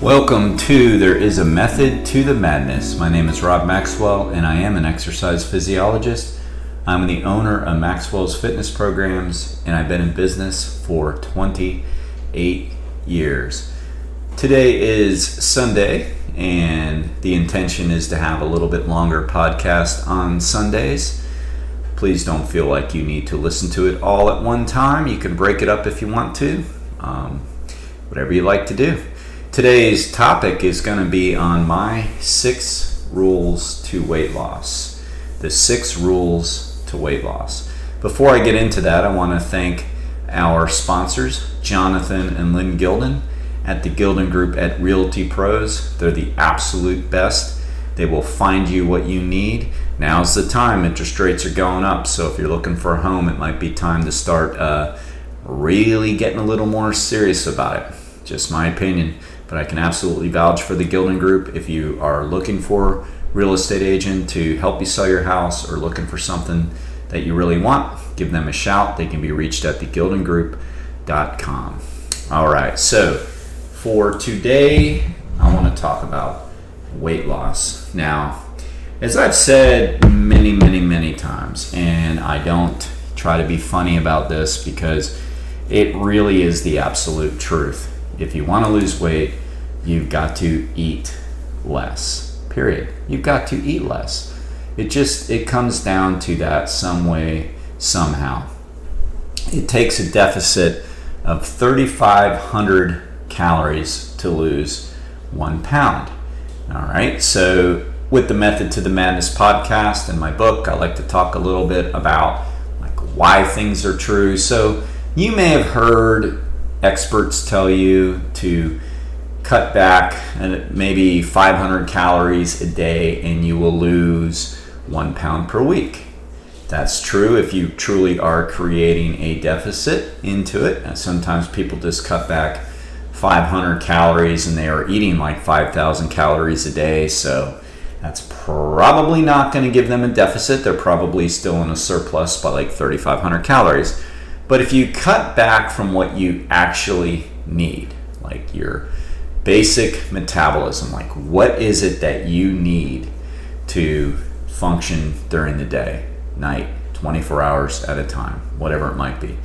Welcome to There Is a Method to the Madness. My name is Rob Maxwell and I am an exercise physiologist. I'm the owner of Maxwell's Fitness Programs and I've been in business for 28 years. Today is Sunday and the intention is to have a little bit longer podcast on Sundays. Please don't feel like you need to listen to it all at one time. You can break it up if you want to, whatever you like to do. Today's topic is going to be on my 6 rules to weight loss. The 6 rules to weight loss. Before I get into that, I want to thank our sponsors, Jonathan and Lynn Gilden at the Gilden Group at Realty Pros. They're the absolute best. They will find you what you need. Now's the time. Interest rates are going up, so if you're looking for a home, it might be time to start really getting a little more serious about it. Just my opinion. But I can absolutely vouch for the Gilden Group. If you are looking for a real estate agent to help you sell your house or looking for something that you really want, give them a shout. They can be reached at thegildengroup.com. All right, so for today, I want to talk about weight loss. Now, as I've said many times, and I don't try to be funny about this because it really is the absolute truth. If you want to lose weight, you've got to eat less, period. You've got to eat less. It comes down to that some way, somehow. It takes a deficit of 3,500 calories to lose 1 pound. All right, so with the Method to the Madness podcast and my book, I like to talk a little bit about why things are true. So you may have heard experts tell you to cut back maybe 500 calories a day and you will lose 1 pound per week. That's true if you truly are creating a deficit into it. And sometimes people just cut back 500 calories and they are eating like 5,000 calories a day. So that's probably not going to give them a deficit. They're probably still in a surplus by like 3,500 calories. But if you cut back from what you actually need, like your basic metabolism, like what is it that you need to function during the day, night, 24 hours at a time, whatever it might be.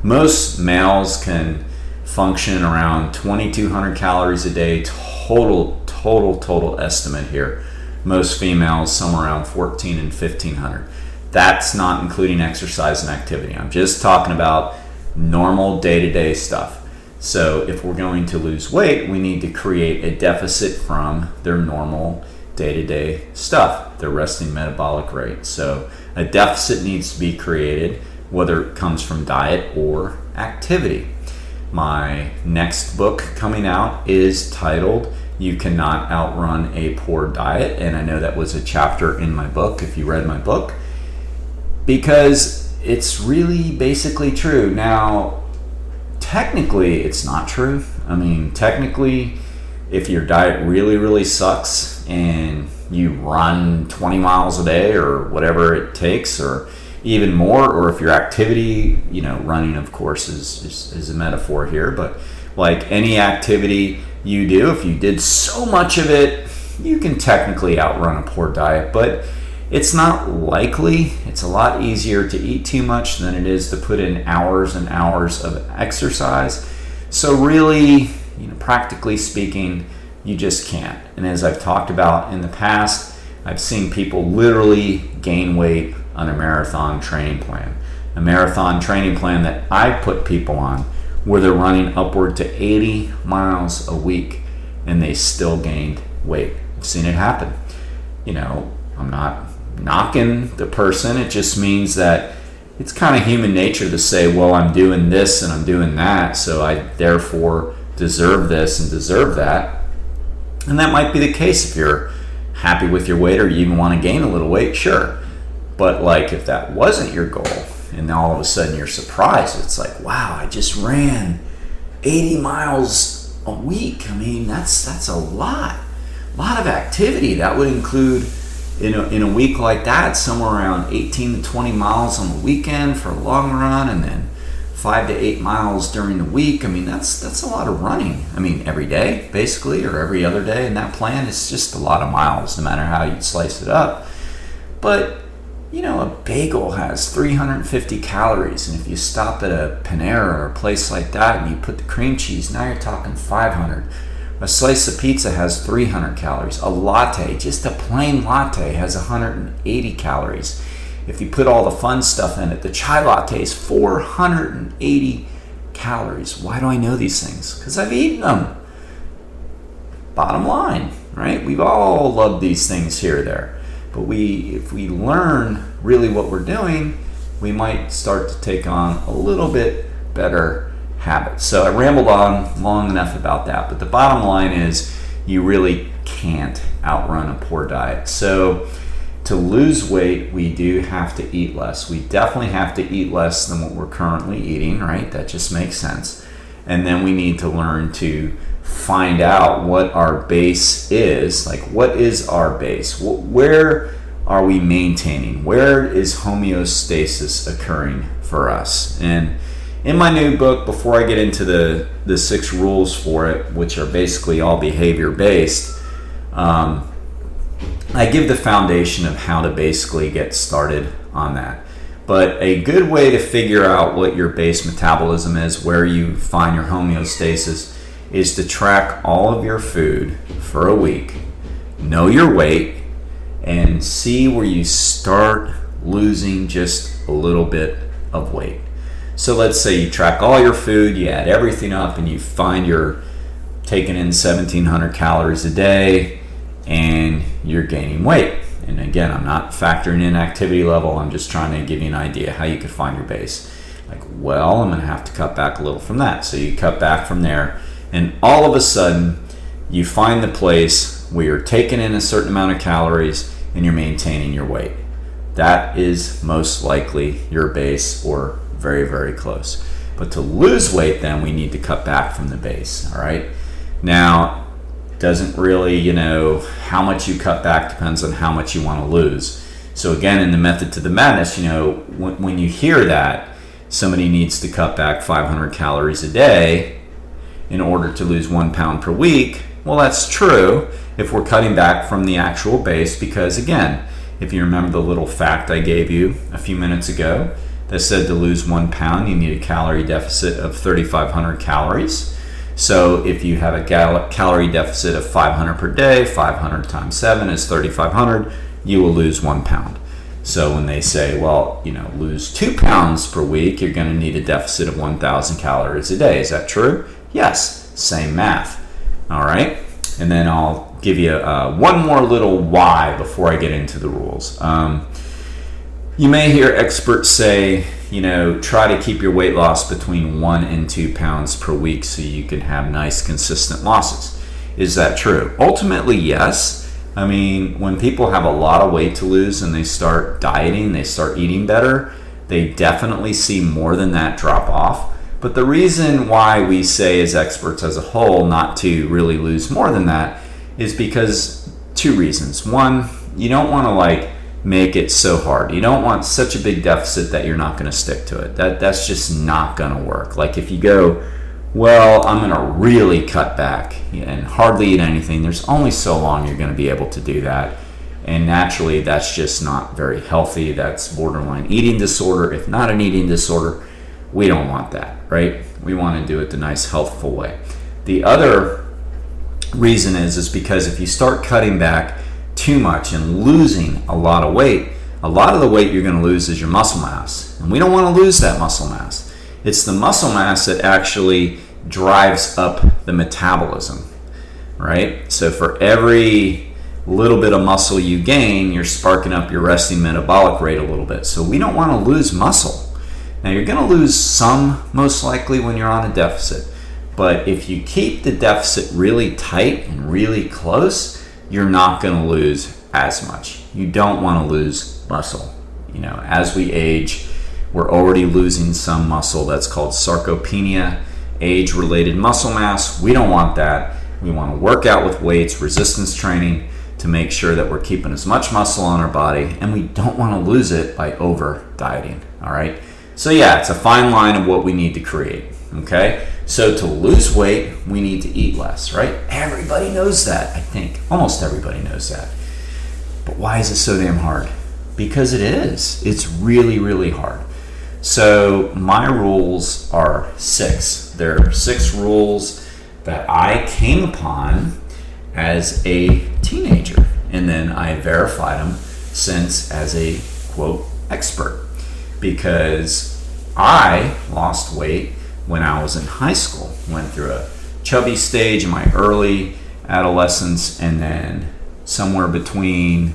Most males can function around 2,200 calories a day, total estimate here. Most females, somewhere around 1,400 and 1,500. That's not including exercise and activity. I'm just talking about normal day-to-day stuff. So if we're going to lose weight, we need to create a deficit from their normal day-to-day stuff, their resting metabolic rate. So a deficit needs to be created, whether it comes from diet or activity. My next book coming out is titled You Cannot Outrun a Poor Diet, and I know that was a chapter in my book, if you read my book, because it's really basically true. Now, technically, it's not true. I mean, technically, if your diet really sucks and you run 20 miles a day or whatever it takes, or even more, or if your activity, running, of course, is a metaphor here, but like any activity you do, if you did so much of it, you can technically outrun a poor diet, but it's not likely. It's a lot easier to eat too much than it is to put in hours and hours of exercise. So really, practically speaking, you just can't. And as I've talked about in the past, I've seen people literally gain weight on a marathon training plan. A marathon training plan that I've put people on where they're running upward to 80 miles a week and they still gained weight. I've seen it happen. I'm not knocking the person. It just means that it's kind of human nature to say, well, I'm doing this and I'm doing that, so I therefore deserve this and deserve that. And that might be the case if you're happy with your weight or you even want to gain a little weight, sure. But if that wasn't your goal and all of a sudden you're surprised, it's like, wow, I just ran 80 miles a week. I mean, that's a lot of activity. That would include in a week like that, somewhere around 18 to 20 miles on the weekend for a long run, and then 5 to 8 miles during the week, I mean, that's a lot of running. I mean, every day, basically, or every other day in that plan is just a lot of miles, no matter how you slice it up. But, you know, a bagel has 350 calories, and if you stop at a Panera or a place like that and you put the cream cheese, now you're talking 500. A slice of pizza has 300 calories. A latte, just a plain latte, has 180 calories. If you put all the fun stuff in it, the chai latte is 480 calories. Why do I know these things? Because I've eaten them. Bottom line, right? We've all loved these things here or there. But if we learn really what we're doing, we might start to take on a little bit better habits. So I rambled on long enough about that. But the bottom line is you really can't outrun a poor diet. So to lose weight, we do have to eat less. We definitely have to eat less than what we're currently eating, right? That just makes sense. And then we need to learn to find out what our base is. Like, what is our base? Where are we maintaining? Where is homeostasis occurring for us? And in my new book, before I get into the 6 rules for it, which are basically all behavior based, I give the foundation of how to basically get started on that. But a good way to figure out what your base metabolism is, where you find your homeostasis, is to track all of your food for a week, know your weight, and see where you start losing just a little bit of weight. So let's say you track all your food, you add everything up, and you find you're taking in 1,700 calories a day, and you're gaining weight. And again, I'm not factoring in activity level, I'm just trying to give you an idea how you could find your base. Like, well, I'm going to have to cut back a little from that. So you cut back from there, and all of a sudden, you find the place where you're taking in a certain amount of calories and you're maintaining your weight. That is most likely your base, or very, very close. But to lose weight, then we need to cut back from the base, all right? Now, doesn't really, how much you cut back depends on how much you want to lose. So again, in the method to the madness, when you hear that somebody needs to cut back 500 calories a day in order to lose 1 pound per week, well, that's true if we're cutting back from the actual base, because again, if you remember the little fact I gave you a few minutes ago that said to lose 1 pound, you need a calorie deficit of 3,500 calories. So if you have a calorie deficit of 500 per day, 500 times 7 is 3,500, you will lose 1 pound. So when they say, well, lose 2 pounds per week, you're going to need a deficit of 1,000 calories a day. Is that true? Yes, same math. All right. And then I'll give you one more little why before I get into the rules. You may hear experts say, try to keep your weight loss between 1 and 2 pounds per week so you can have nice, consistent losses. Is that true? Ultimately, yes. I mean, when people have a lot of weight to lose and they start dieting, they start eating better, they definitely see more than that drop off. But the reason why we say as experts as a whole not to really lose more than that is because 2 reasons. One, you don't want to make it so hard. You don't want such a big deficit that you're not going to stick to it. That's just not going to work. Like if you go, well, I'm going to really cut back and hardly eat anything, there's only so long you're going to be able to do that. And naturally, that's just not very healthy. That's borderline eating disorder. If not an eating disorder, we don't want that, right? We want to do it the nice, healthful way. The other reason is because if you start cutting back too much and losing a lot of weight, a lot of the weight you're going to lose is your muscle mass. And we don't want to lose that muscle mass. It's the muscle mass that actually drives up the metabolism, right? So for every little bit of muscle you gain, you're sparking up your resting metabolic rate a little bit. So we don't want to lose muscle. Now you're going to lose some most likely when you're on a deficit. But if you keep the deficit really tight and really close, you're not going to lose as much. You don't want to lose muscle. As we age, we're already losing some muscle. That's called sarcopenia, age-related muscle mass. We don't want that. We want to work out with weights, resistance training, to make sure that we're keeping as much muscle on our body, and we don't want to lose it by over dieting. All right. So yeah, it's a fine line of what we need to create. Okay, so to lose weight, we need to eat less, right? Everybody knows that. I think almost everybody knows that. But why is it so damn hard? Because it is. It's really, really hard. So my rules are 6. There are 6 rules that I came upon as a teenager, and then I verified them since as a quote expert, because I lost weight when I was in high school. Went through a chubby stage in my early adolescence, and then somewhere between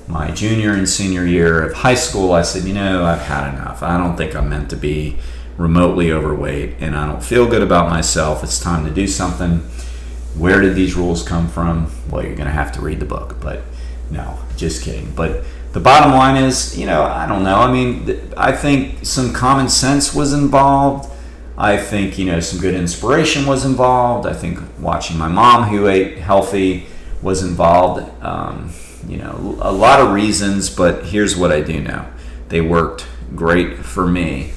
my junior and senior year of high school, I said, I've had enough. I don't think I'm meant to be remotely overweight, and I don't feel good about myself. It's time to do something. Where did these rules come from? Well, you're going to have to read the book, but no, just kidding. But the bottom line is, I don't know. I mean, I think some common sense was involved. I think, some good inspiration was involved. I think watching my mom, who ate healthy, was involved. A lot of reasons, but here's what I do know. They worked great for me.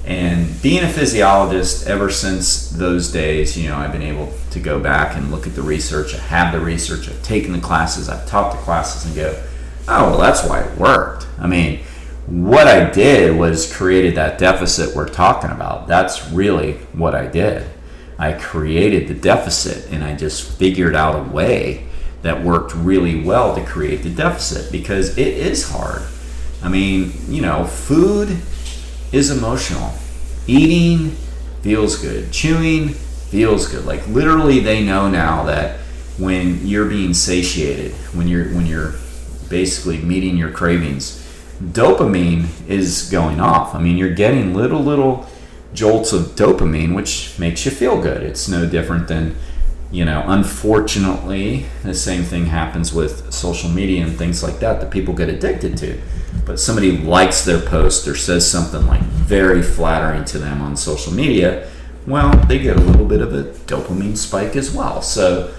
And being a physiologist, ever since those days, I've been able to go back and look at the research. I have the research. I've taken the classes. I've taught the classes and go, oh, well, that's why it worked. I mean, what I did was created that deficit we're talking about. That's really what I did. I created the deficit, and I just figured out a way that worked really well to create the deficit, because it is hard. I mean, food is emotional. Eating feels good. Chewing feels good. Like literally, they know now that when you're being satiated, when you're basically meeting your cravings, dopamine is going off. I mean, you're getting little jolts of dopamine, which makes you feel good. It's no different than, unfortunately, the same thing happens with social media and things like that people get addicted to. But somebody likes their post or says something like very flattering to them on social media, well, they get a little bit of a dopamine spike as well. So,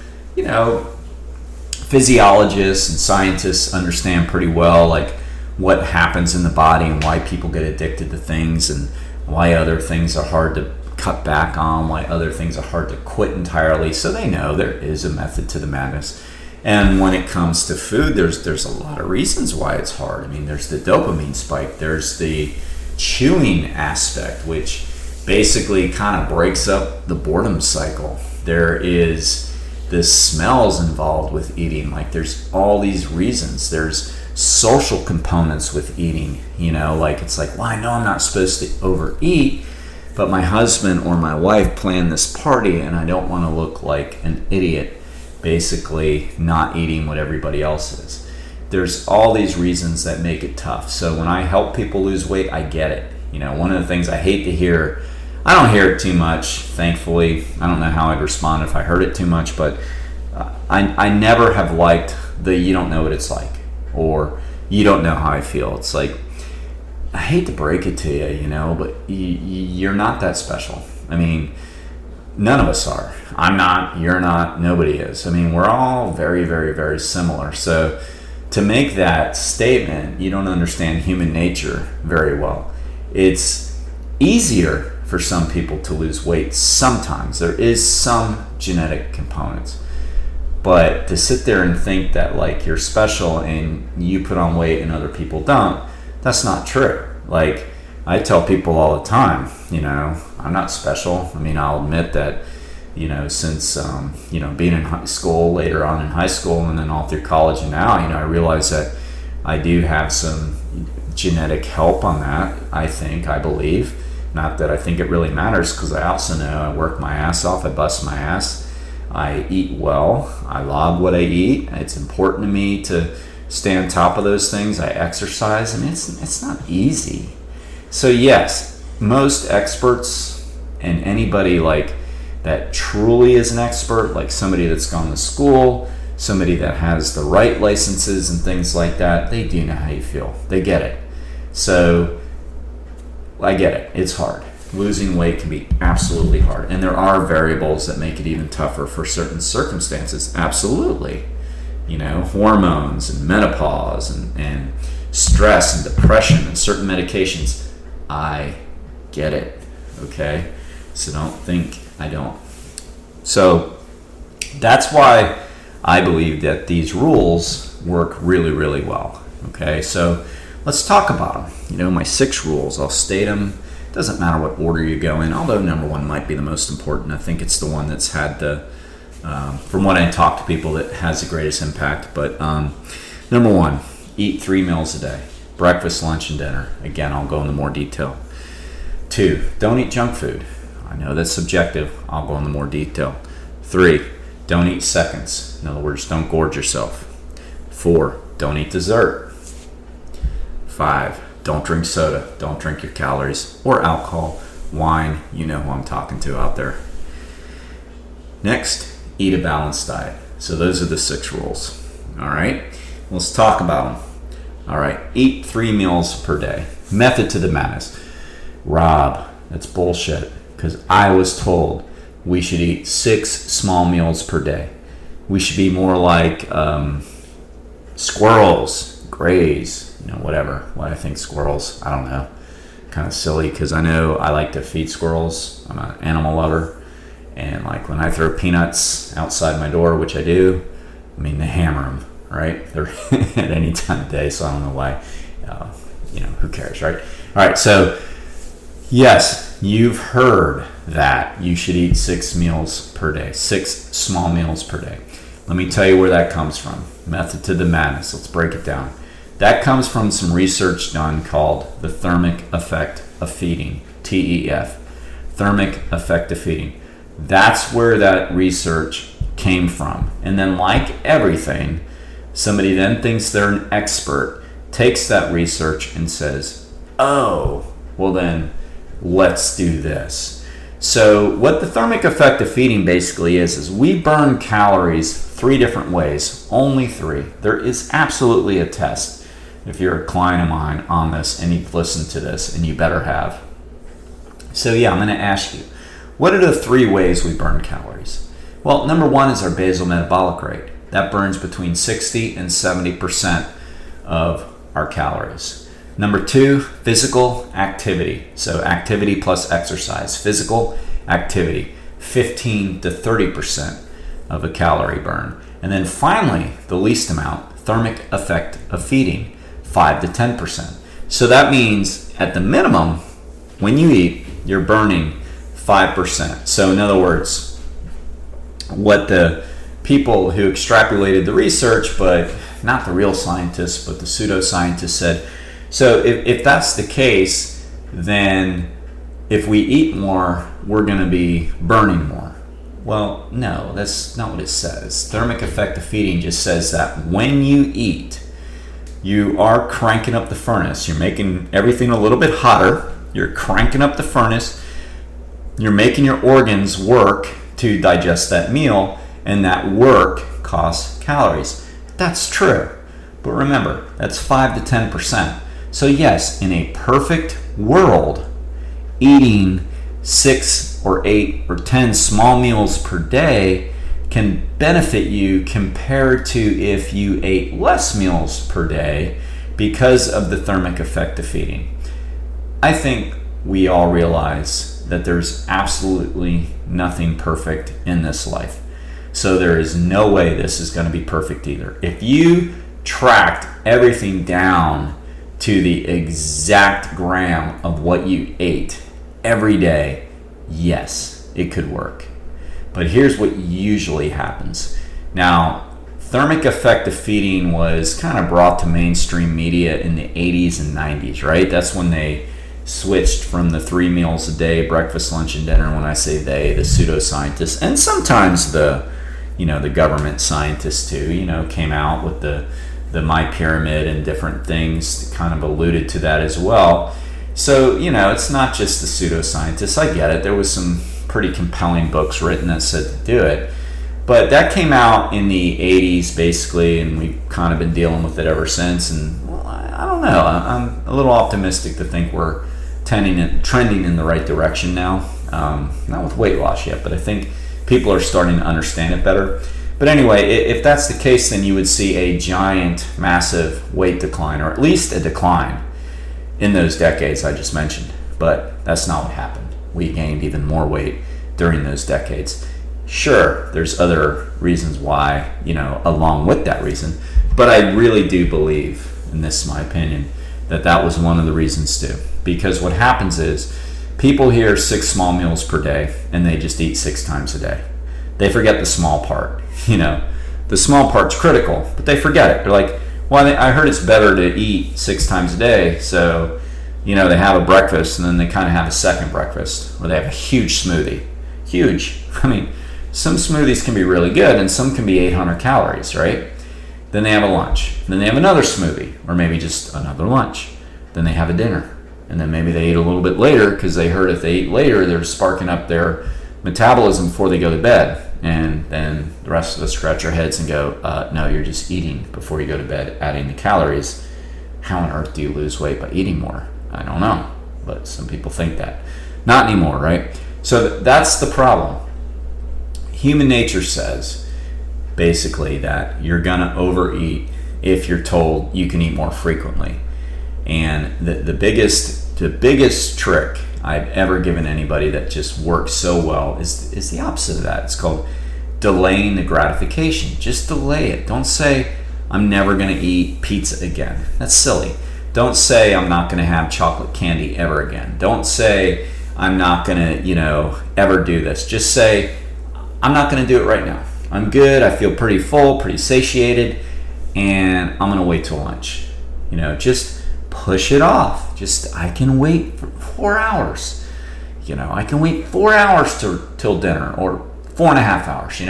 physiologists and scientists understand pretty well like what happens in the body and why people get addicted to things, and why other things are hard to cut back on, why other things are hard to quit entirely. So they know there is a method to the madness. And when it comes to food, there's a lot of reasons why it's hard. I mean, there's the dopamine spike, there's the chewing aspect, which basically kind of breaks up the boredom cycle. There is the smells involved with eating. Like there's all these reasons. There's social components with eating, like it's like, well, I know I'm not supposed to overeat, but my husband or my wife planned this party and I don't want to look like an idiot basically not eating what everybody else is. There's all these reasons that make it tough. So when I help people lose weight, I get it. One of the things I hate to hear, I don't hear it too much, thankfully. I don't know how I'd respond if I heard it too much, but I never have liked the you don't know what it's like, or you don't know how I feel. It's like, I hate to break it to you, but you're not that special. I mean, none of us are. I'm not, you're not, nobody is. I mean, we're all very, very, very similar. So to make that statement, you don't understand human nature very well. It's easier for some people to lose weight sometimes. There is some genetic components. But to sit there and think that like you're special and you put on weight and other people don't, that's not true. Like I tell people all the time, I'm not special. I mean, I'll admit that, since, being in high school, later on in high school, and then all through college and now, I realize that I do have some genetic help on that, I believe. Not that I think it really matters, because I also know I work my ass off, I bust my ass, I eat well, I log what I eat. It's important to me to stay on top of those things. I exercise. I mean, it's not easy. So yes, most experts and anybody like that truly is an expert, like somebody that's gone to school, somebody that has the right licenses and things like that, they do know how you feel. They get it. So I get it. It's hard. Losing weight can be absolutely hard. And there are variables that make it even tougher for certain circumstances. Absolutely. Hormones and menopause and stress and depression and certain medications. I get it, okay? So don't think I don't. So that's why I believe that these rules work really, really well, okay? So let's talk about them. My 6 rules, I'll state them. Doesn't matter what order you go in, although number 1 might be the most important. I think it's the one that's had from what I talk to people, that has the greatest impact. But number 1, eat 3 meals a day. Breakfast, lunch, and dinner. Again, I'll go into more detail. 2, don't eat junk food. I know that's subjective. I'll go into more detail. 3, don't eat seconds. In other words, don't gorge yourself. 4, don't eat dessert. 5, don't drink soda. Don't drink your calories or alcohol, wine. You know who I'm talking to out there. Next, eat a balanced diet. So those are the 6 rules. All right, let's talk about them. All right, eat 3 meals per day. Method to the madness. Rob, that's bullshit, because I was told we should eat 6 small meals per day. We should be more like squirrels, grays, whatever. Why I think squirrels, I don't know. Kind of silly, because I know I like to feed squirrels. I'm an animal lover. And like when I throw peanuts outside my door, which I do, they hammer them, right? They're at any time of day, so I don't know why. Who cares, right? All right, so yes, you've heard that you should eat 6 meals per day, 6 small meals per day. Let me tell you where that comes from. Method to the madness. Let's break it down. That comes from some research done called the thermic effect of feeding, TEF, thermic effect of feeding. That's where that research came from. And then, like everything, somebody then thinks they're an expert, takes that research and says, oh, well then, let's do this. So what the thermic effect of feeding basically is we burn calories 3 different ways, only 3. There is absolutely a test if you're a client of mine on this and you've listened to this, and you better have. So yeah, I'm going to ask you, what are the 3 ways we burn calories? Well, number 1 is our basal metabolic rate. That burns between 60 and 70% of our calories. Number 2, physical activity. So activity plus exercise. Physical activity, 15 to 30% of a calorie burn. And then finally, the least amount, thermic effect of feeding, 5 to 10%. So that means at the minimum, when you eat, you're burning 5%. So in other words, what the people who extrapolated the research, but not the real scientists, but the pseudoscientists said, so if that's the case, then if we eat more, we're going to be burning more. Well, no, that's not what it says. Thermic effect of feeding just says that when you eat, you are cranking up the furnace. You're making everything a little bit hotter. You're cranking up the furnace. You're making your organs work to digest that meal, and that work costs calories. That's true. But remember, that's 5 to 10%. So yes, in a perfect world, eating 6 or 8 or 10 small meals per day can benefit you compared to if you ate less meals per day because of the thermic effect of feeding. I think we all realize that there's absolutely nothing perfect in this life. So there is no way this is going to be perfect either. If you tracked everything down to the exact gram of what you ate every day, yes, it could work. But here's what usually happens. Now, thermic effect of feeding was kind of brought to mainstream media in the 80s and 90s, right? That's when they switched from the 3 meals a day, breakfast, lunch, and dinner. When I say they, the pseudoscientists, and sometimes the government scientists too, came out with the My Pyramid and different things that kind of alluded to that as well. So, it's not just the pseudoscientists. I get it. There was some pretty compelling books written that said to do it. But that came out in the 80s, basically, and we've kind of been dealing with it ever since. And, well, I don't know. I'm a little optimistic to think we're trending in the right direction now. Not with weight loss yet, but I think people are starting to understand it better. But anyway, if that's the case, then you would see a giant, massive weight decline, or at least a decline in those decades I just mentioned. but that's not what happened. We gained even more weight during those decades. Sure, there's other reasons why, along with that reason, but I really do believe, and this is my opinion, that was one of the reasons too. Because what happens is people hear 6 small meals per day and they just eat 6 times a day. They forget the small part. The small part's critical, but they forget it. They're like, well, I heard it's better to eat 6 times a day, so they have a breakfast and then they kind of have a second breakfast, or they have a huge smoothie. Huge. Some smoothies can be really good and some can be 800 calories, right? Then they have a lunch. Then they have another smoothie, or maybe just another lunch. Then they have a dinner. And then maybe they eat a little bit later because they heard if they eat later, they're sparking up their metabolism before they go to bed. And then the rest of us scratch our heads and go, no, you're just eating before you go to bed, adding the calories. How on earth do you lose weight by eating more? I don't know, but some people think that. Not anymore, right? So that's the problem. Human nature says basically that you're gonna overeat if you're told you can eat more frequently. And the biggest trick I've ever given anybody that just works so well is the opposite of that. It's called delaying the gratification. Just delay it. Don't say, I'm never going to eat pizza again. That's silly. Don't say, I'm not going to have chocolate candy ever again. Don't say, I'm not going to, ever do this. Just say, I'm not going to do it right now. I'm good. I feel pretty full, pretty satiated, and I'm going to wait till lunch. Just push it off. I can wait for 4 hours. I can wait 4 hours till dinner, or 4.5 hours,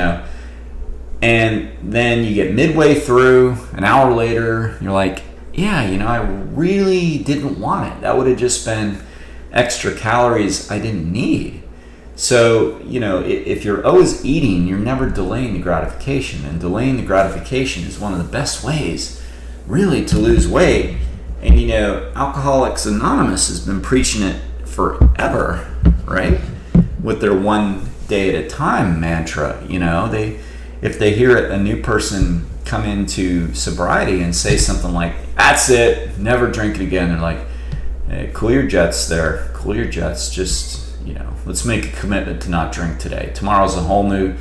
And then you get midway through, an hour later, you're like, yeah, I really didn't want it. That would have just been extra calories I didn't need. So, if you're always eating, you're never delaying the gratification. And delaying the gratification is one of the best ways, really, to lose weight. And Alcoholics Anonymous has been preaching it forever, right? With their 1 day at a time mantra. If they hear a new person come into sobriety and say something like, that's it, never drink it again, they're like, hey, cool your jets there, cool your jets, just, let's make a commitment to not drink today. Tomorrow's a whole new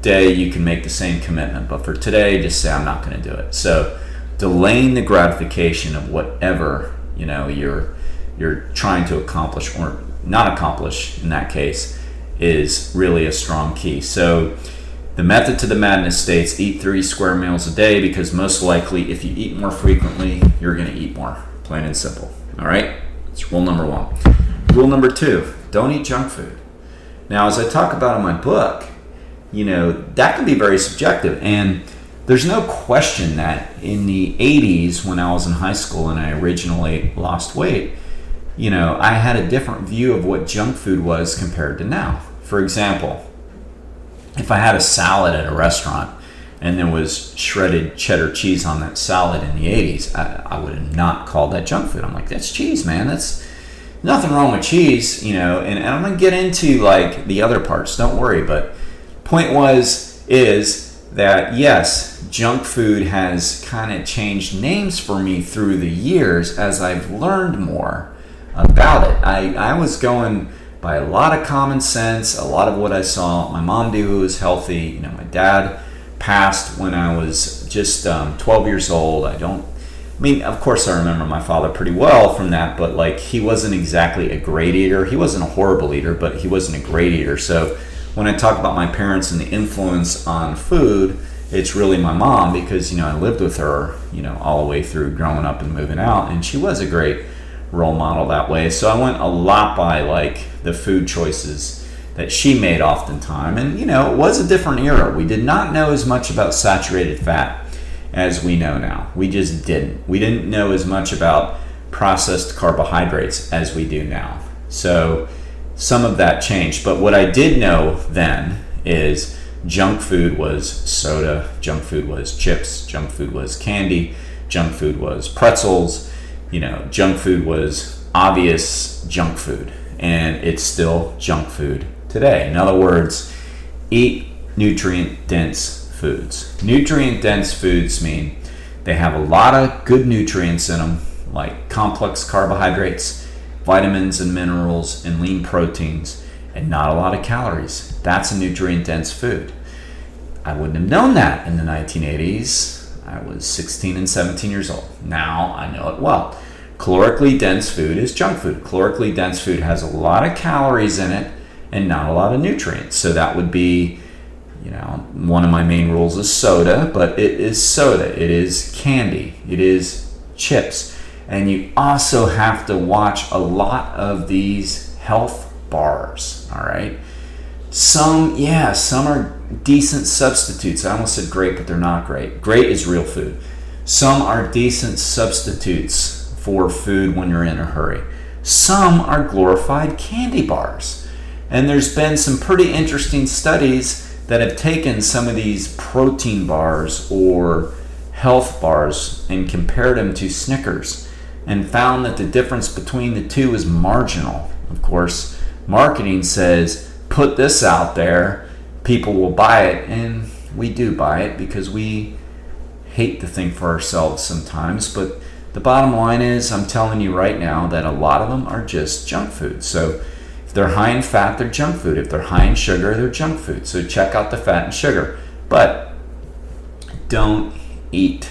day, you can make the same commitment, but for today, just say, I'm not going to do it. So delaying the gratification of whatever you're trying to accomplish, or not accomplish in that case, is really a strong key. So the method to the madness states eat 3 square meals a day, because most likely if you eat more frequently, you're going to eat more. Plain and simple. All right? That's rule number 1. Rule number 2, don't eat junk food. Now, as I talk about in my book, that can be very subjective. And there's no question that in the 80s, when I was in high school and I originally lost weight, I had a different view of what junk food was compared to now. For example, if I had a salad at a restaurant and there was shredded cheddar cheese on that salad in the 80s, I would have not called that junk food. I'm like, that's cheese, man. That's nothing wrong with cheese, and I'm going to get into like the other parts, don't worry. But point is that yes, junk food has kind of changed names for me through the years as I've learned more about it. I was going by a lot of common sense, a lot of what I saw my mom do who was healthy. My dad passed when I was just 12 years old. Of course I remember my father pretty well from that, but like he wasn't exactly a great eater. He wasn't a horrible eater, but he wasn't a great eater. So when I talk about my parents and the influence on food, it's really my mom, because I lived with her all the way through growing up and moving out, and she was a great role model that way. So I went a lot by like the food choices that she made oftentimes. And it was a different era. We did not know as much about saturated fat as we know now. We just didn't. We didn't know as much about processed carbohydrates as we do now. So some of that changed. But what I did know then is junk food was soda, junk food was chips, junk food was candy, junk food was pretzels. Junk food was obvious junk food, and it's still junk food today. In other words, eat nutrient-dense foods. Nutrient-dense foods mean they have a lot of good nutrients in them, like complex carbohydrates, vitamins and minerals and lean proteins and not a lot of calories. That's a nutrient-dense food. I wouldn't have known that in the 1980s. I was 16 and 17 years old. Now I know it well. Calorically dense food is junk food. Calorically dense food has a lot of calories in it and not a lot of nutrients. So that would be, one of my main rules is soda, but it is soda. It is candy. It is chips. And you also have to watch a lot of these health bars, all right? Some are decent substitutes. I almost said great, but they're not great. Great is real food. Some are decent substitutes for food when you're in a hurry. Some are glorified candy bars. And there's been some pretty interesting studies that have taken some of these protein bars or health bars and compared them to Snickers and found that the difference between the two is marginal. Of course, marketing says, put this out there, people will buy it, and we do buy it because we hate to think for ourselves sometimes. But the bottom line is, I'm telling you right now that a lot of them are just junk food. So if they're high in fat, they're junk food. If they're high in sugar, they're junk food. So check out the fat and sugar. But don't eat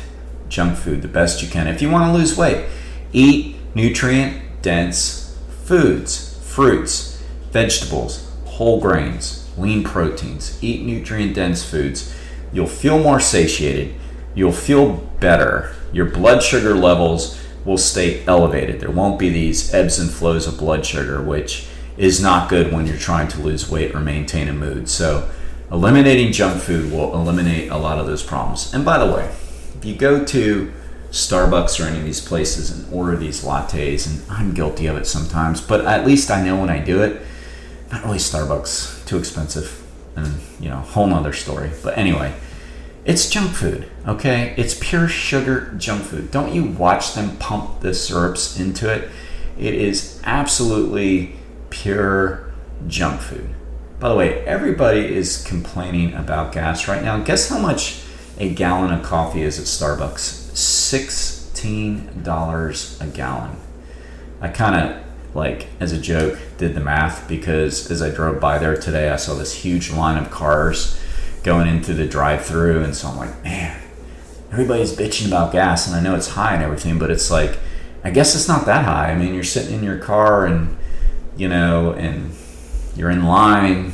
junk food the best you can. If you want to lose weight, eat nutrient-dense foods, fruits, vegetables, whole grains, lean proteins. Eat nutrient-dense foods. You'll feel more satiated. You'll feel better. Your blood sugar levels will stay elevated. There won't be these ebbs and flows of blood sugar, which is not good when you're trying to lose weight or maintain a mood. So eliminating junk food will eliminate a lot of those problems. And by the way, if you go to Starbucks or any of these places and order these lattes, and I'm guilty of it sometimes, but at least I know when I do it, not really Starbucks, too expensive, and whole nother story. But anyway, it's junk food, okay? It's pure sugar junk food. Don't you watch them pump the syrups into it? It is absolutely pure junk food. By the way, everybody is complaining about gas right now. Guess how much a gallon of coffee is at Starbucks? $16 a gallon. I kind of, as a joke, did the math because as I drove by there today, I saw this huge line of cars going into the drive-thru, and so I'm like, man, everybody's bitching about gas, and I know it's high and everything, but it's like, I guess it's not that high. I mean, you're sitting in your car and and you're in line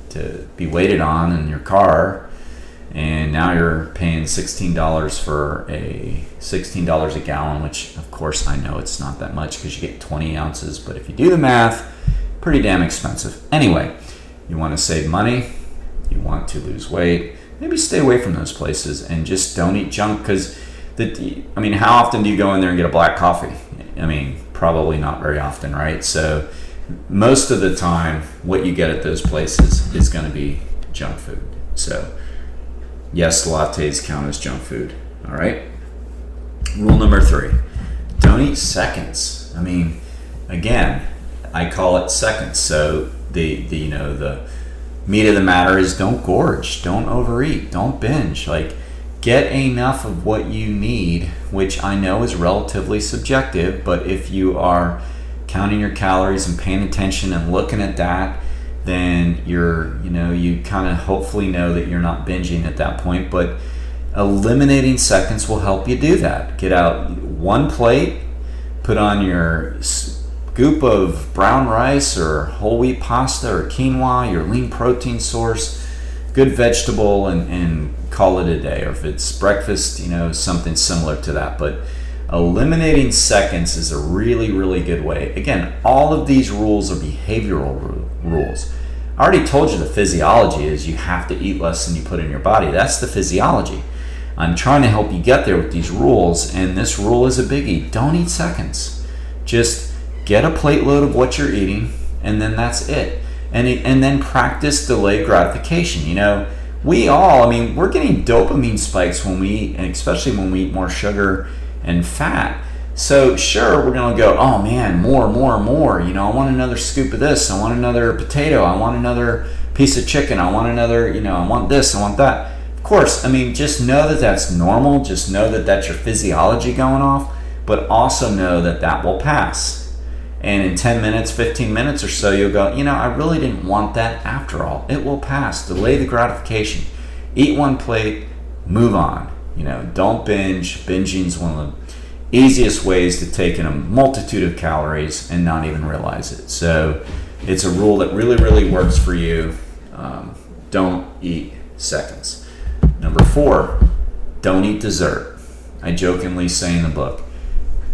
to be waited on in your car, and now you're paying $16 for $16 a gallon, which of course I know it's not that much because you get 20 ounces, but if you do the math, pretty damn expensive. Anyway, you want to save money, you want to lose weight, maybe stay away from those places and just don't eat junk, because how often do you go in there and get a black coffee? Probably not very often, right? So most of the time, what you get at those places is going to be junk food. So yes, lattes count as junk food. All right. Rule number 3: don't eat seconds. Again, I call it seconds. So the meat of the matter is don't gorge, don't overeat, don't binge. Get enough of what you need, which I know is relatively subjective, but if you are counting your calories and paying attention and looking at that, then you kind of hopefully know that you're not binging at that point. But eliminating seconds will help you do that. Get out one plate, put on your scoop of brown rice or whole wheat pasta or quinoa, your lean protein source, good vegetable, and call it a day. Or if it's breakfast, something similar to that. But eliminating seconds is a really, really good way. Again, all of these rules are behavioral rules. I already told you the physiology is you have to eat less than you put in your body. That's the physiology. I'm trying to help you get there with these rules, and this rule is a biggie. Don't eat seconds. Just get a plate load of what you're eating, and then that's it. And then practice delayed gratification. We're getting dopamine spikes when we eat, and especially when we eat more sugar and fat. So sure, we're going to go, oh man, more. I want another scoop of this. I want another potato. I want another piece of chicken. I want another, I want this. I want that. Of course, just know that that's normal. Just know that that's your physiology going off, but also know that that will pass. And in 10 minutes, 15 minutes or so, you'll go, I really didn't want that after all. It will pass. Delay the gratification. Eat one plate, move on. Don't binge. Binging is one of the easiest ways to take in a multitude of calories and not even realize it. So it's a rule that really, really works for you. Don't eat seconds. Number 4, don't eat dessert. I jokingly say in the book,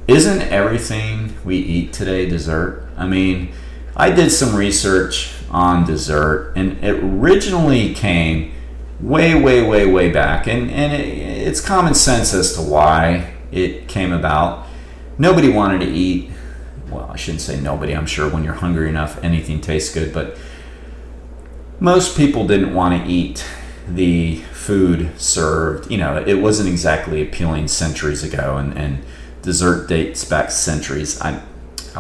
isn't everything we eat today dessert? I mean, I did some research on dessert, and it originally came way back, and it's common sense as to why it came about. Nobody wanted to eat, well, I shouldn't say nobody, I'm sure when you're hungry enough, anything tastes good, but most people didn't want to eat the food served. It wasn't exactly appealing centuries ago, and dessert dates back centuries. I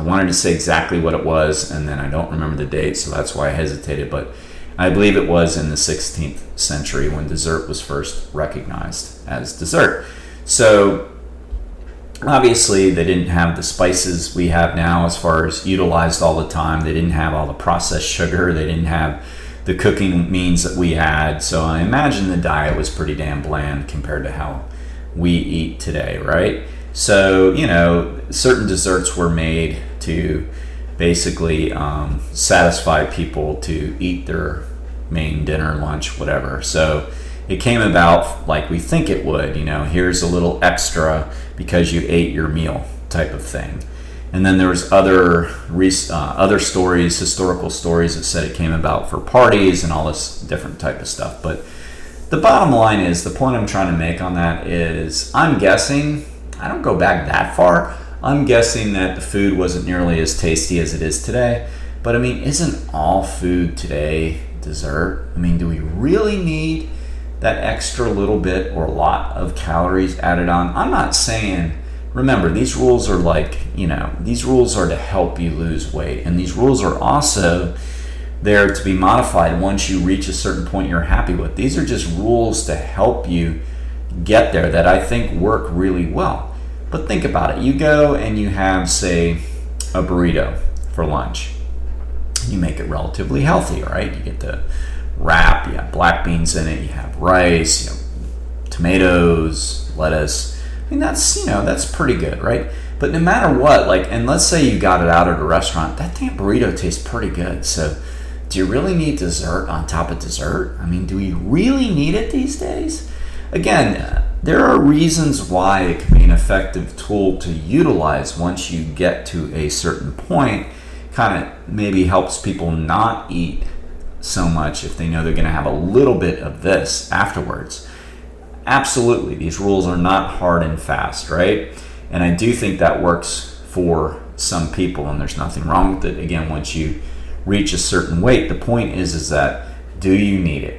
wanted to say exactly what it was, and then I don't remember the date, so that's why I hesitated, but I believe it was in the 16th century when dessert was first recognized as dessert. So obviously they didn't have the spices we have now as far as utilized all the time. They didn't have all the processed sugar. They didn't have the cooking means that we had. So I imagine the diet was pretty damn bland compared to how we eat today, right? So, certain desserts were made to basically satisfy people to eat their main dinner, lunch, whatever. So it came about like we think it would, here's a little extra because you ate your meal type of thing. And then there was other stories, historical stories that said it came about for parties and all this different type of stuff. But the bottom line is, the point I'm trying to make on that is, I'm guessing, I don't go back that far, I'm guessing that the food wasn't nearly as tasty as it is today. But I mean, isn't all food today dessert? I mean, do we really need that extra little bit or a lot of calories added on? I'm not saying, remember, these rules are these rules are to help you lose weight. And these rules are also there to be modified once you reach a certain point you're happy with. These are just rules to help you get there that I think work really well. But think about it. You go and you have, say, a burrito for lunch. You make it relatively healthy, right? You get the wrap, you have black beans in it, you have rice, you have tomatoes, lettuce. I mean, that's pretty good, right? But no matter what, and let's say you got it out at a restaurant, that damn burrito tastes pretty good. So do you really need dessert on top of dessert? I mean, do we really need it these days? Again, there are reasons why it can be an effective tool to utilize once you get to a certain point. Kind of maybe helps people not eat so much if they know they're going to have a little bit of this afterwards. Absolutely, these rules are not hard and fast, right? And I do think that works for some people, and there's nothing wrong with it. Again, once you reach a certain weight, the point is that, do you need it?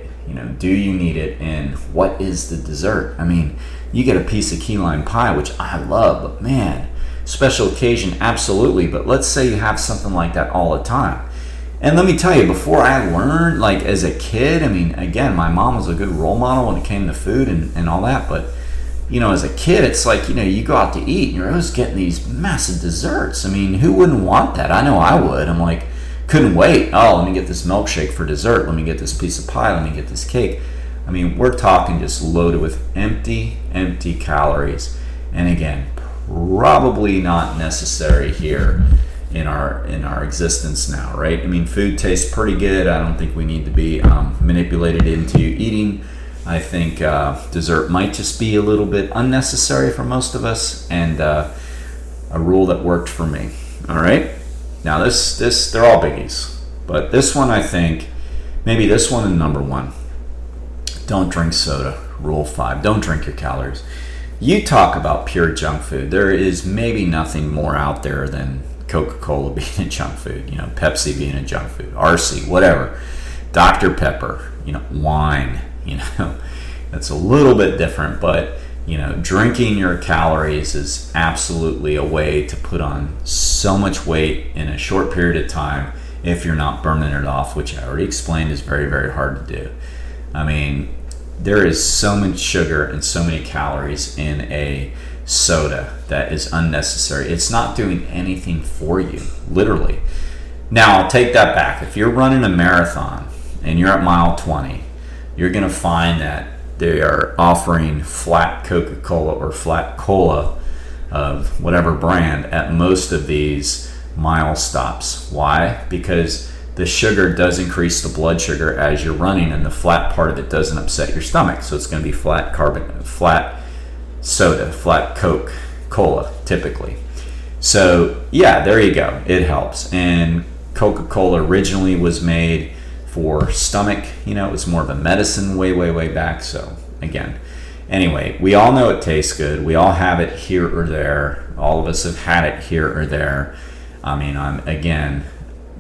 Do you need it? And what is the dessert? I mean, you get a piece of key lime pie, which I love, but man, special occasion, absolutely. But let's say you have something like that all the time. And let me tell you, before I learned, as a kid, I mean, again, my mom was a good role model when it came to food and all that. But, as a kid, it's you go out to eat and you're always getting these massive desserts. I mean, who wouldn't want that? I know I would. I'm like, couldn't wait. Oh, let me get this milkshake for dessert. Let me get this piece of pie. Let me get this cake. I mean, we're talking just loaded with empty calories. And again, probably not necessary here in our existence now, right? I mean, food tastes pretty good. I don't think we need to be manipulated into eating. I think dessert might just be a little bit unnecessary for most of us, and a rule that worked for me. All right. Now this they're all biggies, but this one, I think, maybe this one and number 1. Don't drink soda. Rule 5. Don't drink your calories. You talk about pure junk food. There is maybe nothing more out there than Coca-Cola being a junk food, Pepsi being a junk food, RC, whatever, Dr. Pepper, wine, that's a little bit different, but, drinking your calories is absolutely a way to put on so much weight in a short period of time if you're not burning it off, which I already explained is very, very hard to do. I mean, there is so much sugar and so many calories in a soda that is unnecessary. It's not doing anything for you, literally. Now, I'll take that back. If you're running a marathon and you're at mile 20, you're going to find that they are offering flat Coca-Cola or flat cola of whatever brand at most of these mile stops. Why? Because the sugar does increase the blood sugar as you're running, and the flat part of it doesn't upset your stomach. So it's going to be flat soda, flat Coca-Cola typically. So yeah, there you go. It helps. And Coca-Cola originally was made for stomach. It was more of a medicine way back. So again, anyway, we all know it tastes good. We all have it here or there. All of us have had it here or there. I mean, I'm again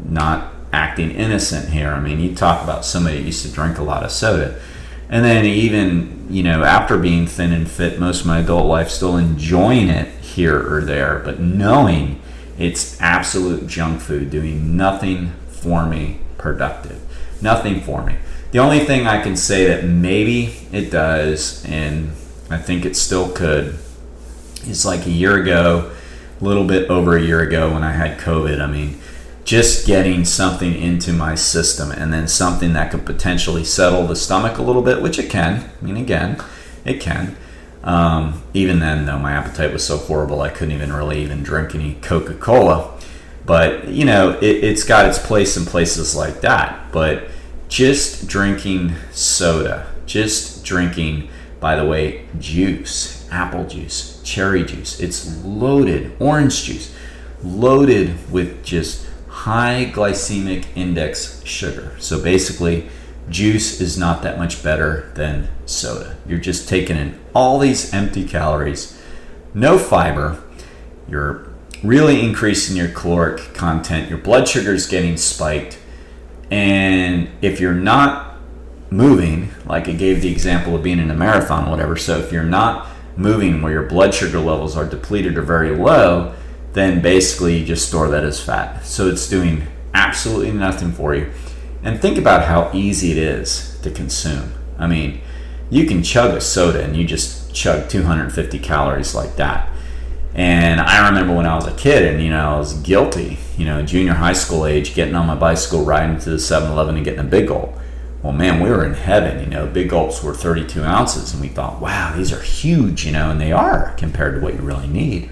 not acting innocent here. I mean, you talk about somebody that used to drink a lot of soda, and then even after being thin and fit most of my adult life, still enjoying it here or there, but knowing it's absolute junk food, doing nothing for me productive. Nothing for me. The only thing I can say that maybe it does, and I think it still could, is like a year ago, a little bit over a year ago when I had COVID. I mean, just getting something into my system, and then something that could potentially settle the stomach a little bit, which it can. I mean, again, it can. Even then, though, my appetite was so horrible, I couldn't even drink any Coca-Cola. But, it's got its place in places like that. But just drinking soda, just drinking, by the way, juice, apple juice, cherry juice, it's loaded, orange juice, loaded with just high glycemic index sugar. So basically, juice is not that much better than soda. You're just taking in all these empty calories, no fiber. You're really increasing your caloric content. Your blood sugar is getting spiked. And if you're not moving, like I gave the example of being in a marathon or whatever, so if you're not moving where your blood sugar levels are depleted or very low, then basically you just store that as fat. So it's doing absolutely nothing for you. And think about how easy it is to consume. I mean, you can chug a soda and you just chug 250 calories like that. And I remember when I was a kid and, I was guilty, junior high school age, getting on my bicycle, riding to the 7-Eleven and getting a big gulp. Well, man, we were in heaven, big gulps were 32 ounces. And we thought, wow, these are huge, and they are compared to what you really need.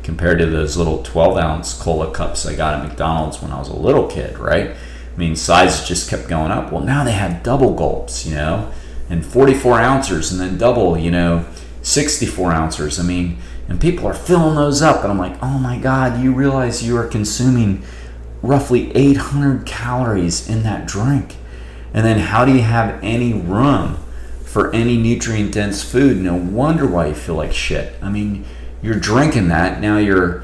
Compared to those little 12-ounce cola cups I got at McDonald's when I was a little kid, right? I mean, sizes just kept going up. Well, now they have double gulps, and 44 ounces, and then double, 64 ounces. I mean, and people are filling those up, and I'm like, oh my God, you realize you are consuming roughly 800 calories in that drink. And then how do you have any room for any nutrient-dense food? No wonder why you feel like shit. I mean, you're drinking that, now your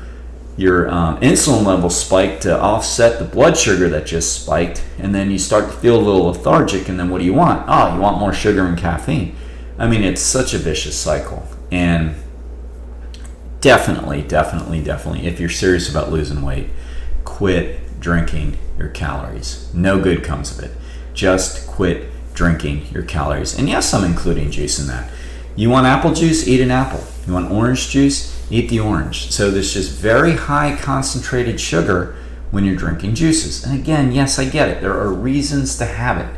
insulin level spiked to offset the blood sugar that just spiked, and then you start to feel a little lethargic, and then what do you want? Oh, you want more sugar and caffeine. I mean, it's such a vicious cycle. And definitely, if you're serious about losing weight, quit drinking your calories. No good comes of it. Just quit drinking your calories. And yes, I'm including juice in that. You want apple juice? Eat an apple. You want orange juice? Eat the orange. So there's just very high concentrated sugar when you're drinking juices. And again, yes, I get it. There are reasons to have it.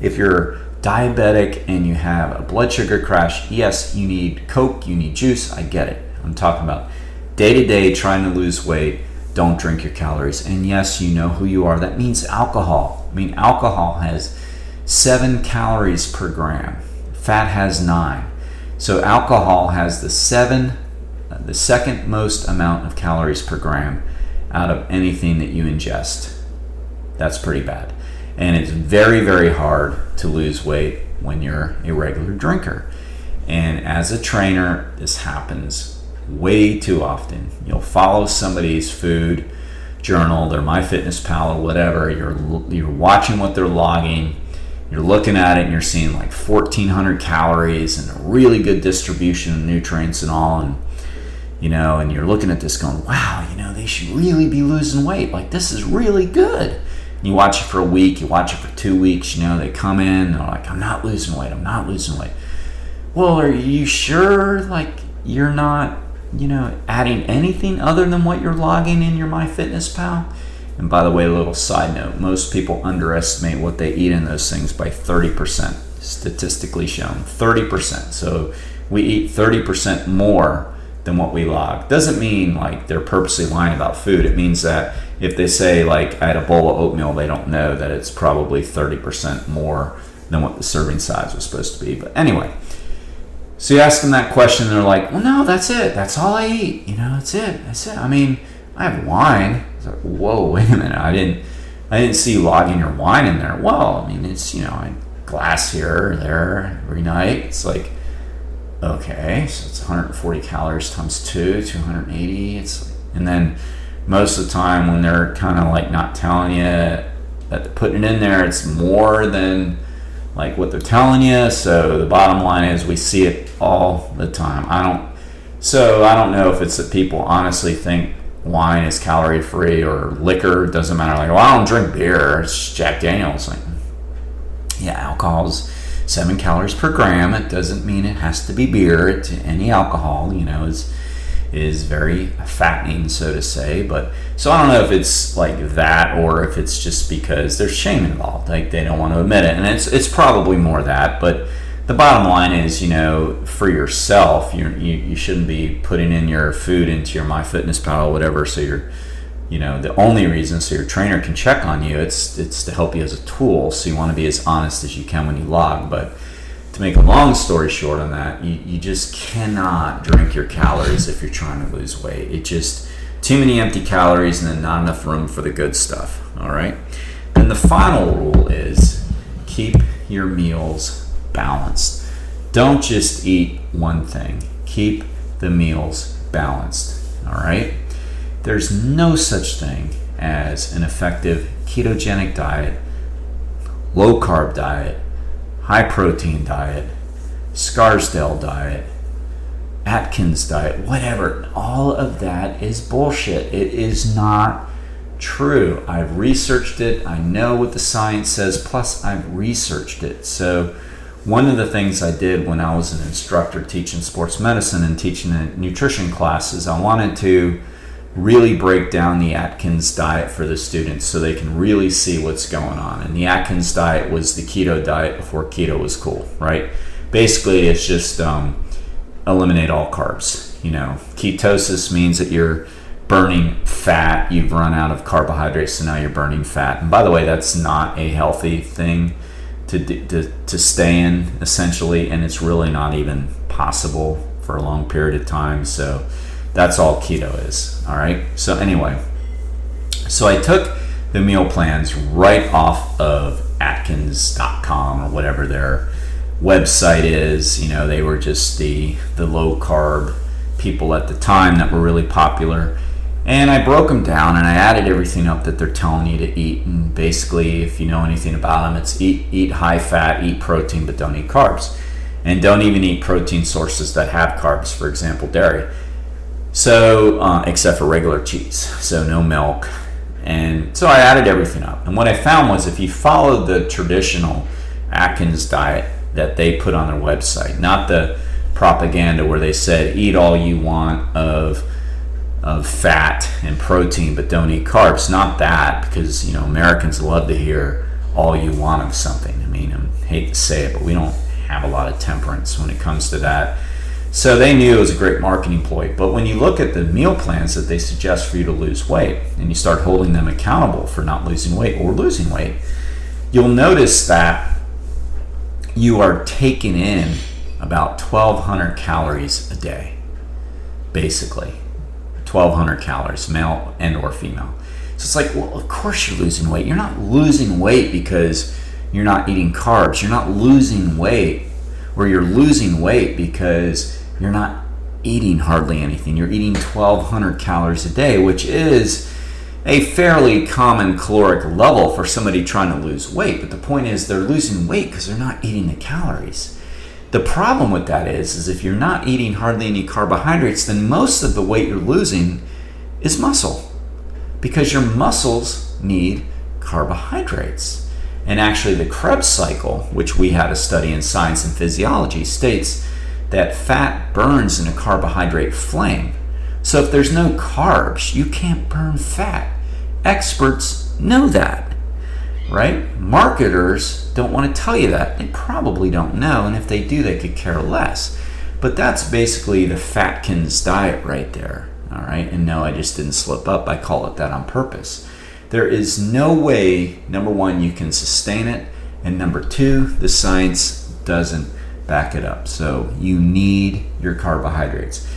If you're diabetic and you have a blood sugar crash, yes, you need Coke, you need juice. I get it. I'm talking about day-to-day trying to lose weight. Don't drink your calories. And yes, you know who you are. That means alcohol. I mean, alcohol has 7 calories per gram. Fat has 9. So alcohol has the second most amount of calories per gram out of anything that you ingest. That's pretty bad. And it's very, very hard to lose weight when you're a regular drinker. And as a trainer, this happens way too often. You'll follow somebody's food journal, their MyFitnessPal or whatever. You're watching what they're logging. You're looking at it and you're seeing like 1,400 calories and a really good distribution of nutrients and all. And, and you're looking at this going, wow, they should really be losing weight. Like, this is really good. And you watch it for a week, you watch it for 2 weeks, they come in, they're like, I'm not losing weight. Well, are you sure, like, you're not adding anything other than what you're logging in your MyFitnessPal. And by the way, a little side note, most people underestimate what they eat in those things by 30%, statistically shown, 30%. So we eat 30% more than what we log. Doesn't mean like they're purposely lying about food. It means that if they say like I had a bowl of oatmeal, they don't know that it's probably 30% more than what the serving size was supposed to be. But anyway, so you ask them that question, and they're like, well, no, that's it. That's all I eat. That's it. I mean, I have wine. It's like, whoa, wait a minute. I didn't see you logging your wine in there. Well, I mean, it's, a glass here or there every night. It's like, okay, so it's 140 calories times 280. And then most of the time when they're kind of like not telling you that they're putting it in there, it's more than like what they're telling you. So the bottom line is we see it all the time. I don't know if it's that people honestly think wine is calorie free or liquor, doesn't matter. Like, well, I don't drink beer, it's Jack Daniels. Like, yeah, alcohol's 7 calories per gram. It doesn't mean it has to be beer. Any alcohol, is very fattening, so to say. But so I don't know if it's like that or if it's just because there's shame involved. Like they don't want to admit it, and it's probably more that. But the bottom line is, for yourself, you shouldn't be putting in your food into your MyFitnessPal or whatever. So you're, the only reason so your trainer can check on you, it's to help you as a tool. So you want to be as honest as you can when you log. But to make a long story short on that, you just cannot drink your calories if you're trying to lose weight. It just too many empty calories and then not enough room for the good stuff. All right. And the final rule is keep your meals balanced. Don't just eat one thing. Keep the meals balanced. All right. There's no such thing as an effective ketogenic diet, low carb diet, high protein diet, Scarsdale diet, Atkins diet, whatever. All of that is bullshit. It is not true. I've researched it. I know what the science says. Plus, I've researched it. So one of the things I did when I was an instructor teaching sports medicine and teaching the nutrition classes, I wanted to really break down the Atkins diet for the students so they can really see what's going on. And the Atkins diet was the keto diet before keto was cool, right? Basically, it's just eliminate all carbs. Ketosis means that you're burning fat. You've run out of carbohydrates, so now you're burning fat. And by the way, that's not a healthy thing to stay in, essentially, and it's really not even possible for a long period of time. So that's all keto is. All right. So anyway, so I took the meal plans right off of Atkins.com or whatever their website is. They were just the low carb people at the time that were really popular. And I broke them down and I added everything up that they're telling you to eat. And basically, if you know anything about them, it's eat high fat, eat protein, but don't eat carbs. And don't even eat protein sources that have carbs, for example, dairy. So, except for regular cheese, so no milk. And so I added everything up. And what I found was if you followed the traditional Atkins diet that they put on their website, not the propaganda where they said eat all you want of fat and protein, but don't eat carbs. Not that, because Americans love to hear all you want of something. I mean, I hate to say it, but we don't have a lot of temperance when it comes to that. So they knew it was a great marketing ploy. But when you look at the meal plans that they suggest for you to lose weight, and you start holding them accountable for not losing weight or losing weight, you'll notice that you are taking in about 1,200 calories a day, basically. 1,200 calories, male and or female. So it's like, well, of course you're losing weight. You're not losing weight because you're not eating carbs. You're not losing weight, or you're losing weight because you're not eating hardly anything. You're eating 1,200 calories a day, which is a fairly common caloric level for somebody trying to lose weight. But the point is they're losing weight because they're not eating the calories. The problem with that is if you're not eating hardly any carbohydrates, then most of the weight you're losing is muscle, because your muscles need carbohydrates. And actually the Krebs cycle, which we had a study in Science and Physiology, states that fat burns in a carbohydrate flame. So if there's no carbs, you can't burn fat. Experts know that, right? Marketers don't want to tell you that. They probably don't know, and if they do, they could care less. But that's basically the Fatkins diet right there, all right? And no, I just didn't slip up. I call it that on purpose. There is no way, number one, you can sustain it, and number two, the science doesn't back it up. So you need your carbohydrates.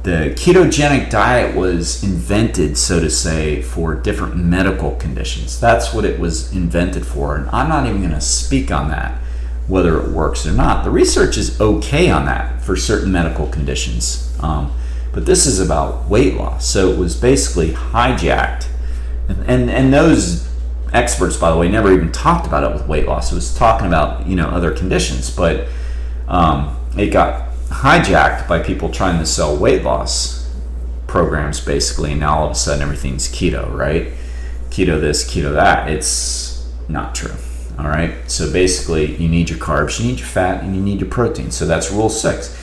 The ketogenic diet was invented, so to say, for different medical conditions. That's what it was invented for, and I'm not even going to speak on that, whether it works or not. The research is okay on that for certain medical conditions, but this is about weight loss. So it was basically hijacked, and those experts, by the way, never even talked about it with weight loss. It was talking about other conditions, but it got hijacked by people trying to sell weight loss programs, basically, and now all of a sudden everything's keto, right? Keto this, keto that. It's not true. All right, so basically you need your carbs, you need your fat, and you need your protein. So that's rule 6.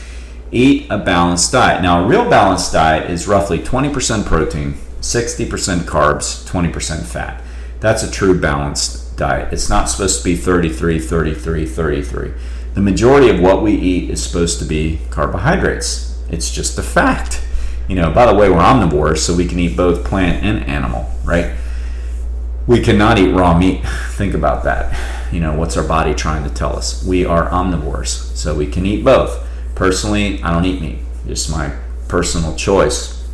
Eat a balanced diet. Now, a real balanced diet is roughly 20% protein, 60% carbs, 20% fat. That's a true balanced diet. It's not supposed to be 33, 33, 33. The majority of what we eat is supposed to be carbohydrates. It's just a fact. By the way, we're omnivores, so we can eat both plant and animal, right? We cannot eat raw meat. Think about that. What's our body trying to tell us? We are omnivores, so we can eat both. Personally, I don't eat meat. Just my personal choice.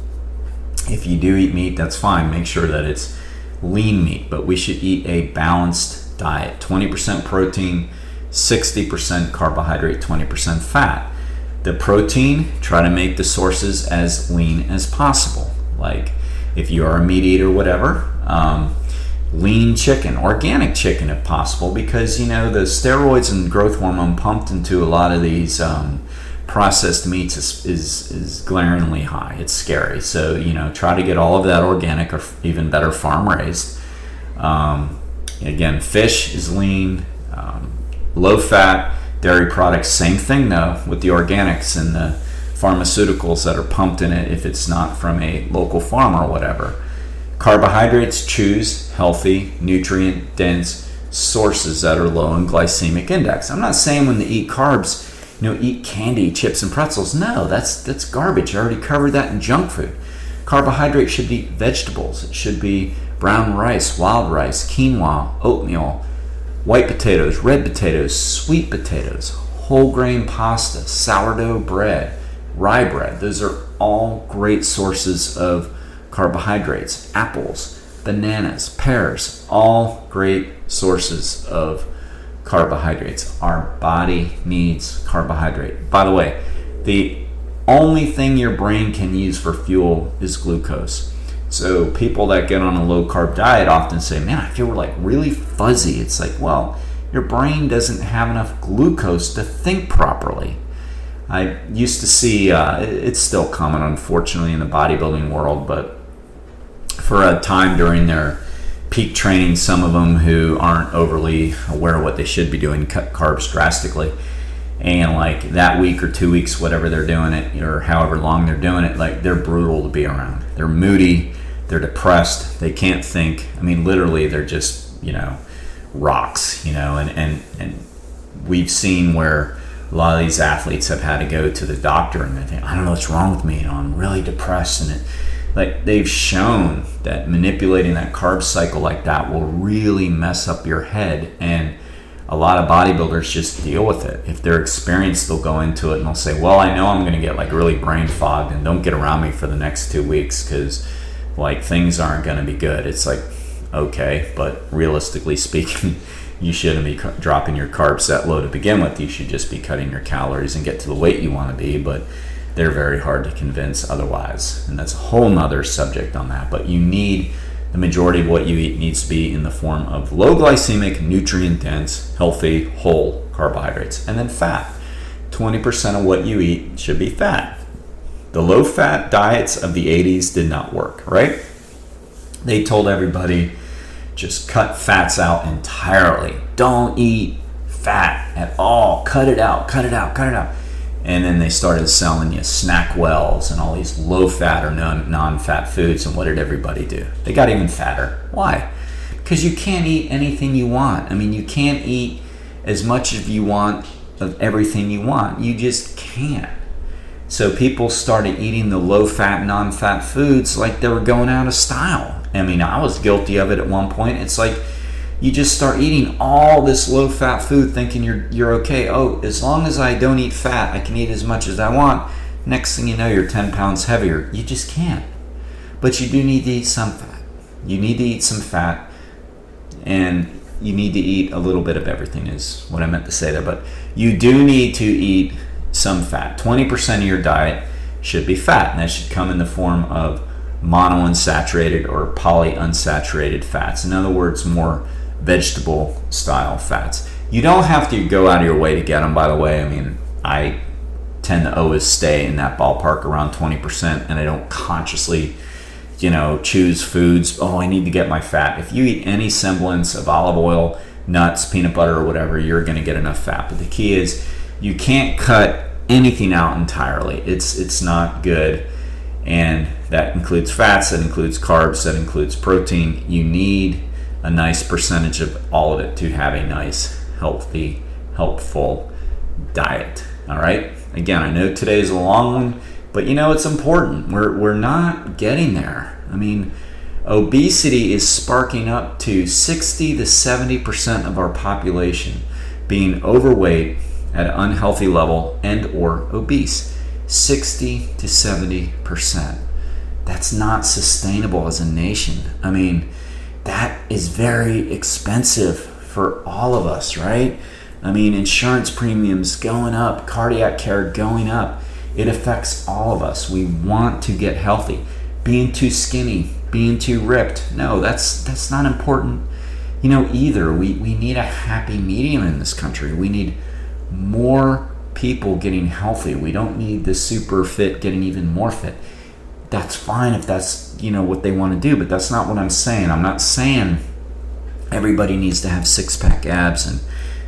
If you do eat meat, that's fine. Make sure that it's lean meat, but we should eat a balanced diet. 20% protein, 60% carbohydrate, 20% fat. The protein, try to make the sources as lean as possible. Like if you are a meat eater, whatever, lean chicken, organic chicken if possible, because the steroids and growth hormone pumped into a lot of these processed meats is glaringly high. It's scary. So try to get all of that organic, or even better, farm raised. Again, fish is lean, low fat. Dairy products, same thing though, with the organics and the pharmaceuticals that are pumped in it if it's not from a local farm or whatever. Carbohydrates, choose healthy, nutrient-dense sources that are low in glycemic index. I'm not saying when they eat carbs, eat candy, chips, and pretzels. No, that's garbage. I already covered that in junk food. Carbohydrate should be vegetables. It should be brown rice, wild rice, quinoa, oatmeal, white potatoes, red potatoes, sweet potatoes, whole grain pasta, sourdough bread, rye bread. Those are all great sources of carbohydrates. Apples, bananas, pears, all great sources of carbohydrates. Our body needs carbohydrate. By the way, the only thing your brain can use for fuel is glucose. So people that get on a low carb diet often say, man, I feel like really fuzzy. It's like, well, your brain doesn't have enough glucose to think properly. I used to see, it's still common unfortunately in the bodybuilding world, but for a time during their peak training, some of them who aren't overly aware of what they should be doing cut carbs drastically. And like that week or 2 weeks, whatever they're doing it, or however long they're doing it, like they're brutal to be around. They're moody, they're depressed, they can't think. I mean, literally, they're just, rocks, and we've seen where a lot of these athletes have had to go to the doctor and they think, I don't know what's wrong with me, I'm really depressed. And they've shown that manipulating that carb cycle like that will really mess up your head, and a lot of bodybuilders just deal with it. If they're experienced, they'll go into it and they'll say, well, I know I'm going to get like really brain fogged, and don't get around me for the next 2 weeks because like things aren't going to be good. It's like, okay, but realistically speaking, you shouldn't be dropping your carbs that low to begin with. You should just be cutting your calories and get to the weight you want to be, but they're very hard to convince otherwise, and that's a whole nother subject on that. But you need, the majority of what you eat needs to be in the form of low glycemic, nutrient-dense, healthy, whole carbohydrates, and then fat. 20% of what you eat should be fat. The low-fat diets of the 80s did not work, right? They told everybody, just cut fats out entirely. Don't eat fat at all. Cut it out, cut it out, cut it out. And then they started selling you snack wells and all these low-fat or non-fat foods. And what did everybody do? They got even fatter. Why? Because you can't eat anything you want. I mean, you can't eat as much as you want of everything you want. You just can't. So people started eating the low-fat, non-fat foods like they were going out of style. I mean, I was guilty of it at one point. It's like you just start eating all this low-fat food thinking you're okay. Oh, as long as I don't eat fat, I can eat as much as I want. Next thing you know, you're 10 pounds heavier. You just can't. But you do need to eat some fat. You need to eat some fat, and you need to eat a little bit of everything is what I meant to say there. But you do need to eat some fat. 20% of your diet should be fat, and that should come in the form of monounsaturated or polyunsaturated fats. In other words, more vegetable style fats. You don't have to go out of your way to get them, by the way. I mean, I tend to always stay in that ballpark around 20%, and I don't consciously, choose foods. Oh, I need to get my fat. If you eat any semblance of olive oil, nuts, peanut butter, or whatever, you're going to get enough fat. But the key is you can't cut anything out entirely. It's not good. And that includes fats, that includes carbs, that includes protein. You need a nice percentage of all of it to have a nice, healthy, helpful diet. All right? Again, I know today's a long one, but it's important. We're not getting there. I mean, obesity is sparking up to 60 to 70% of our population being overweight at an unhealthy level and or obese. 60 to 70%. That's not sustainable as a nation. I mean, that is very expensive for all of us, right? I mean, insurance premiums going up, cardiac care going up. It affects all of us. We want to get healthy. Being too skinny, being too ripped, no, that's not important, either. We need a happy medium in this country. We need more people getting healthy. We don't need the super fit getting even more fit. That's fine if that's what they want to do, but that's not what I'm saying. I'm not saying everybody needs to have six-pack abs and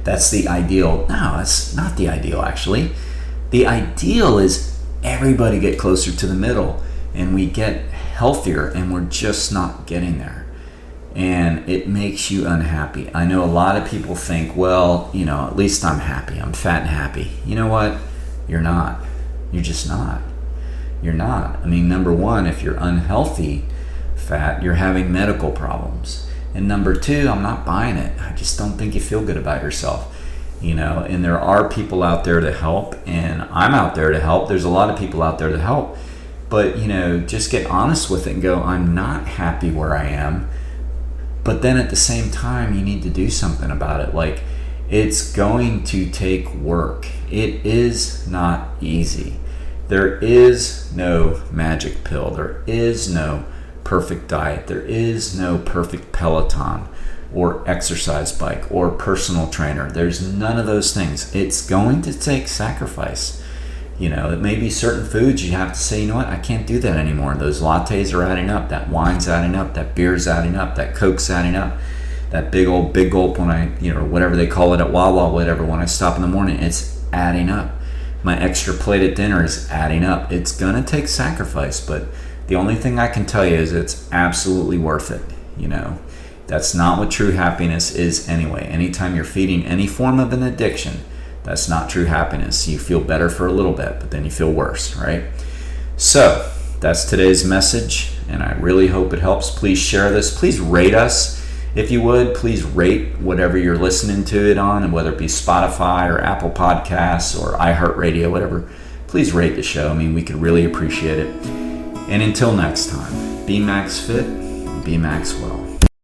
that's the ideal. No, that's not the ideal, actually. The ideal is everybody get closer to the middle and we get healthier, and we're just not getting there. And it makes you unhappy. I know a lot of people think, well, at least I'm happy. I'm fat and happy. You know what? You're not. You're just not. You're not. I mean, number one, if you're unhealthy fat, you're having medical problems. And number two, I'm not buying it. I just don't think you feel good about yourself. And there are people out there to help, and I'm out there to help. There's a lot of people out there to help. But, just get honest with it and go, I'm not happy where I am. But then at the same time, you need to do something about it. Like, it's going to take work. It is not easy. There is no magic pill. There is no perfect diet. There is no perfect Peloton or exercise bike or personal trainer. There's none of those things. It's going to take sacrifice. It may be certain foods you have to say, what, I can't do that anymore. Those lattes are adding up. That wine's adding up. That beer's adding up. That Coke's adding up. That big gulp when I, whatever they call it at Wawa, whatever, when I stop in the morning, it's adding up. My extra plate at dinner is adding up. It's going to take sacrifice, but the only thing I can tell you is it's absolutely worth it. That's not what true happiness is anyway. Anytime you're feeding any form of an addiction, that's not true happiness. You feel better for a little bit, but then you feel worse, right? So that's today's message, and I really hope it helps. Please share this. Please rate us. If you would, please rate whatever you're listening to it on, and whether it be Spotify or Apple Podcasts or iHeartRadio, whatever. Please rate the show. I mean, we could really appreciate it. And until next time, be Max Fit, be Max Well.